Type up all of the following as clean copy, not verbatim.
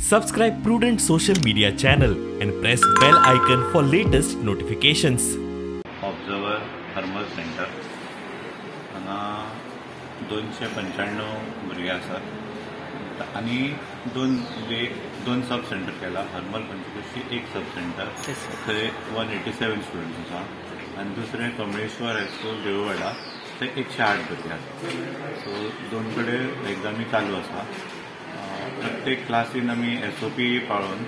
Subscribe Prudent social media channel and press bell icon for latest notifications. Observer thermal centre हांगा 295 भुरगे आसात आनी दोन सब सेंटर केला. हर्मल पंचकृषी एक सब सेंटर थंय 187 स्टुडंट्स आसा आनी दुसरें कमळेश्वर हायस्कूल देऊळवाडा थंय 108 भुरगे आसा. सो दोन कडेन एग्जामी चालू आसा. प्रत्येक क्लासीन आमी SOP पाळून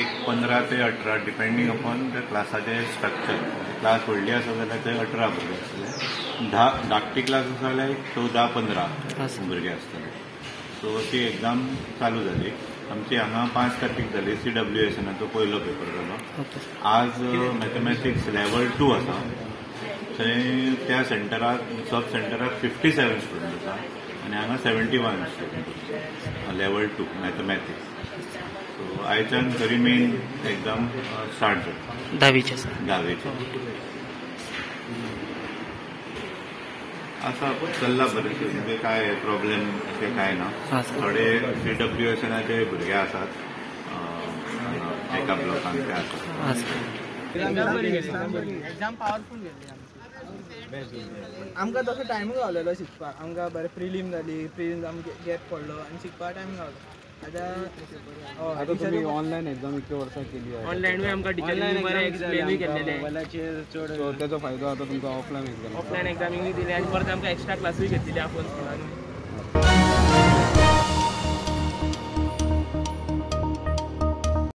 एक 15 ते 18 डिपेंडींग अपॉन त्या क्लासाचे स्ट्रक्चर. क्लास व्हडली आसा जाल्यार थंय 18 भुरगे आसतले. धाकटी क्लास आसा जाल्यार 14-15 भुरगे आसतले. सो ती एग्जाम चालू जाली. आमची हांगा 5 तारखेक जाली. CWSनाचो पयलो पेपर जालो. आज मॅथमॅटिक्स लेवल 2 आसा. थंय त्या सेंटराक सब सेंटराक 57 स्टुडंट आसा आनी हांगा 71 स्टुडंट लेवल 2 मॅथमॅटिक्स. सो आयच्यान खरी मेन एग्जाम स्टार्ट जाता. 10वीचे असा चल्ला बरें. म्हणजे काय प्रॉब्लेम अशें काय ना. थोडे CWSनाचे भुरगे आसात एका ब्लॉकान ते आसात. एग्जाम पावरफुल गेली आमकां तसो टायम गावलेलो शिकपाक. आमकां बरें प्रिलीम जाली. प्रिलीम आमकां गॅप पडलो आनी शिकपाक टायम गावलो. आतां तुमी ऑनलायन एग्जाम इतक्या वर्सां केली आहे. ऑनलायन आमकां टिचरींनी बरें एक्सप्लेनूय केल्लेले. त्याचो फायदो आतां तुमकां ऑफलायन एग्जामींग दिले आनी परत आमकां एक्स्ट्रा क्लासूय घेतलेली आपूण स्कुलान.